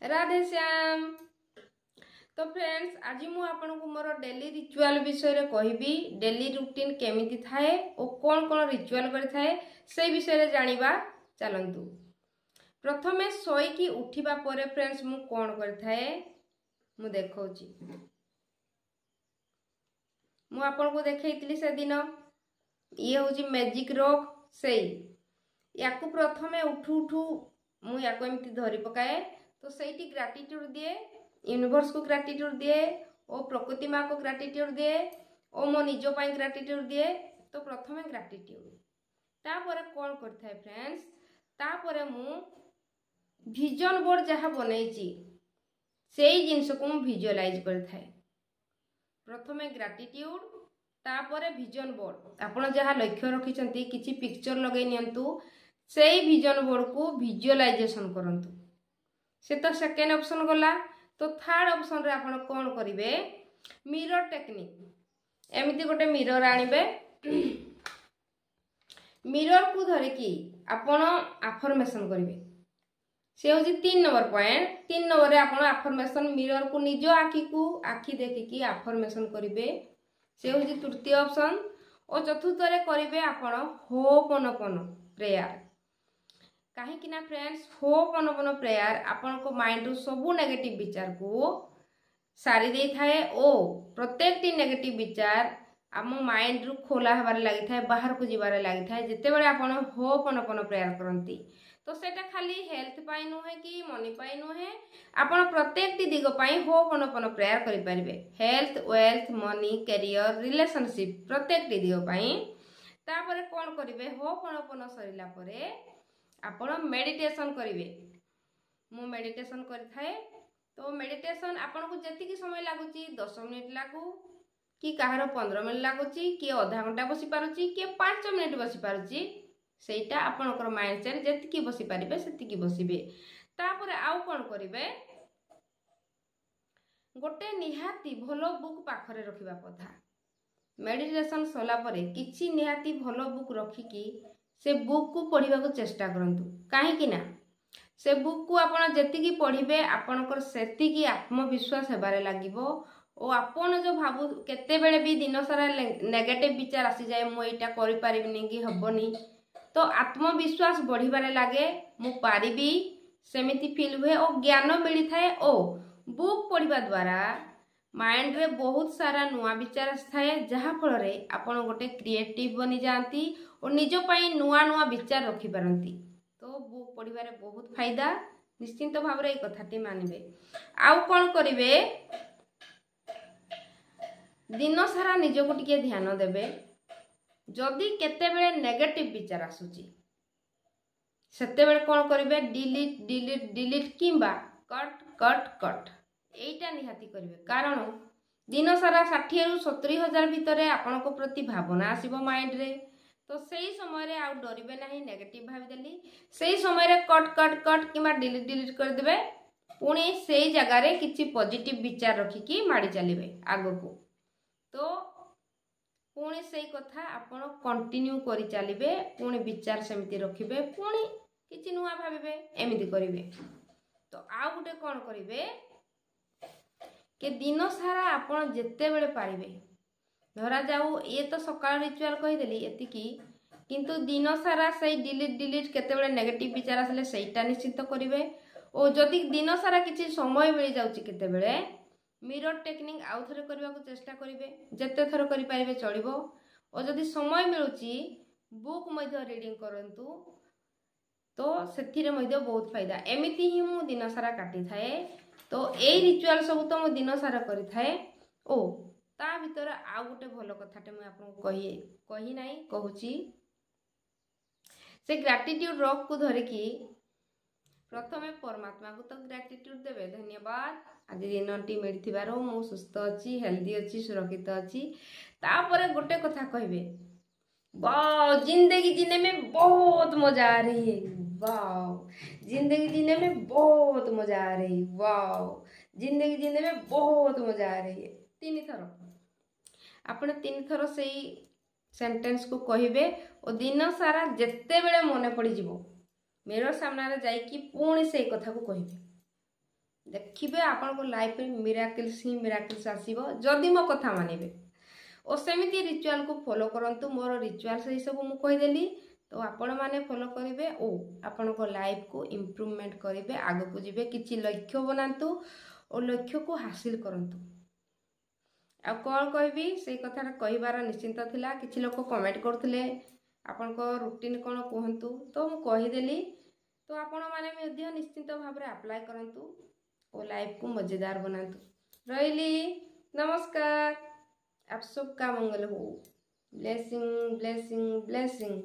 राधे श्याम। तो फ्रेंड्स आज मु आपन को मोर डेली रिचुअल विषय रे कहबी। डेली रूटीन केमिति थाए और कौन कौन रिचुअल करि थाए से विषय रे जानिबा चलंतु। प्रथमे सोई की उठिबा परे फ्रेंड्स मु कौन करि थाए मु देखौची। मु आपन को देखैतली से दिन ये होची मैजिक रॉक सेई याकू प्रथमे उठू उठू मु याकू एमती धरि पकाए। तो सेठी ग्रेटिट्यूड दिए, यूनिवर्स को ग्रेटिट्यूड दिए और प्रकृति माँ को ग्रेटिट्यूड दिए और मो निजो पाई ग्रेटिट्यूड दिए। तो प्रथमे ग्रेटिट्यूड तापर कौन करथाय फ्रेंड्स, तापर मु विजन बोर्ड जहाँ बनैची सेई जिंस को मु विजुअलाइज करथाय। प्रथमे ग्रेटिट्यूड तापर विजन बोर्ड आपण जहाँ लक्ष्य रखिछंती किछि पिक्चर लगै नियंतु सेई विजन बोर्ड को विजुअलाइजेशन करंतु। से तो सेकेंड ऑप्शन गला। तो थर्ड ऑप्शन रे आपण कौन करिवे मिरर टेक्निक। एमिति गोटे मिरर आनिबे, मिरर को धरिकी आपण अफर्मेशन करिवे। से होची 3 नंबर पॉइंट। 3 नंबर रे आपण अफर्मेशन मिरर को निजो आखी देखिकी अफर्मेशन करिवे। से होची तृतीय ऑप्शन। और चतुर्थ रे करिवे आपण होपनपन प्रेयर। कहीं ना फ्रेंड्स होपनपन प्रेयर आपण को माइंड रु सबु नेगेटिव विचार को सारी दे थाए ओ प्रत्येक टी नेगेटिव विचार आम माइंड रु खोला हबार लागि थाए, बाहर को जिबार लागि थाए जेते बेले आपण होपनपन प्रेयर करंती। तो सेटा खाली हेल्थ पाई नुहे कि मनी पाई नुहे, आपण प्रत्येक टी दिग पाई होपनपन प्रेयर करि परिबे। Health, wealth, money, career, relationship प्रत्येक टी दिग पाई। तापर कोन करिवे होपनपन सरिला परे आपण मेडिटेशन करिवे। मु मेडिटेशन करिथाए। तो मेडिटेशन आपण को जति समय लागुची 10 मिनिट लागू कि कहार 15 मिनिट लागुची कि आधा घंटा बसी पारुची कि 5 मिनिट बसी पारुची सेटा आपणकर माइंड सेट जति बसी पारिबे सेति बसिबे। तापर आउ कोन करिवे गोटे निहाती भलो बुक पाखरे रखिबा कथा। मेडिटेशन सला परे किछि निहाती भलो बुक रखिकी से बुक को पढ़िबा को चेष्टा करंतु। काहे कि ना से बुक को आपण जेतिकी पढ़िबे आपणकर सेतिकी आत्मविश्वास हेबारे लागिबो। और आपण जो भाबु केते बेले भी दिन सारा नेगेटिव विचार आसी जाए मु एटा करि पारिबिनी कि हबनी, तो आत्मविश्वास बढ़िबारे लागे मु पारिबी सेमिति फील हुए और ज्ञान मिली थाए। ओ बुक पढ़िबा द्वारा माइंड रे बहुत सारा नुआ विचार थाए जहा फल रे आपण गोटे क्रिएटिव बनी जाती और निजो पाई नुआ नुआ विचार रखि पारंती। तो बुक पढ़िबारे बहुत फायदा निश्चिंत भाव रे कथाटी मानिबे। आउ कोन करिवे दिन सारा निजो को टिके ध्यान देबे। जदि केते बेले नेगेटिव विचार आसुची सेते बेले कोन करिवे डिलीट डिलीट डिलीट किंबा कट कट कट एटा निहाती करिवे। कारण दिन सारा 60 रु 70 हजार भितरे आपण को प्रति भावना आसीबो माइंड रे। तो सेही समय रे आउ डरिबे नाही नेगेटिव भाबी देली सेही समय रे कट कट कट किंबा डिलीट डिलीट कर देबे। पुणी सेही जगह रे किछि पॉजिटिव विचार रखिकी माडी चलिबे आगो को। तो पुणी सेही कथा आपण कंटिन्यू करि चलिबे, पुणी विचार सेमिति रखिबे, पुणी किछि नुआ भाबिबे, एमिति करिवे। तो आउ गुटे कोन करिवे के दिन सारा आपण जेते बेले पारिबे धरा जाऊ ये तो सकाळ रिचुअल कहि देली एतिकी, किंतु दिन सारा से डिलीट डिलीट केते बेले नेगेटिव विचार आसले सेटा निश्चित करिवे। और जदि दिन सारा किछि समय मिल जाउची केते बेले मिरर टेक्निक आउ थरे करबा को चेष्टा करिवे, जते थर करि पारिबे चलिबो। और जदि समय मिलुची बुक मध्ये रीडिंग करंतु तो सेथिरे मध्ये बहुत फायदा। एमिति ही मु दिन सारा काटि थाए। तो ए रिचुअल सब तो मु दिन सारा करि थाए। ओ ता भीतर आ गोटे भलो कथाटे मु आपन कहि नाही कहूची। से ग्रेटिट्यूड रॉक को धरिकी प्रथमे परमात्मा को तो ग्रेटिट्यूड देबे, धन्यवाद आज दिनटी मिलिथिबारो मु सुस्थ अछि, हेल्दी अछि, सुरक्षित अछि। तापरे गोटे कथा कहिबे वाओ जिंदगी जीने में बहुत मजा आ रही है, वाओ जिंदगी जीने में बहुत मजा आ रही, वाओ जिंदगी जीने में बहुत मजा आ रही है। 3 थर आपण 3 थर सेही सेंटेंस को कहिबे और दिन सारा जेते बेले मने पड़ी जिवो मिरर सामने जाइकी पुणी से कथा को कहिबे। देखिए आपन लाइफ में मिराकिल्स ही मिराकिल्स आसीबो जदि मो कथा मानिबे और सेमिति रिचुअल को फॉलो करंतु मोर रिचुअल से सब मु कहि देली तो आपण माने फॉलो करिवे ओ आपण को लाइफ को इम्प्रूवमेंट करिवे आगो को जिवे किछि लक्ष्य बनांतु और लक्ष्य को हासिल करंतु आ कौन कहबी से कथा कहबार निश्चिंत थिला किछि लोक कमेंट करथिले आपण को रूटीन कोन कहंतु तो मु कहिदेली तो आपण माने मध्य निश्चिंत भाबरे अप्लाई करंतु और लाइफ को मजेदार बनातु रहिली नमस्कार आप सबका मंगल हो ब्लेसिंग ब्लेसिंग ब्लेसिंग।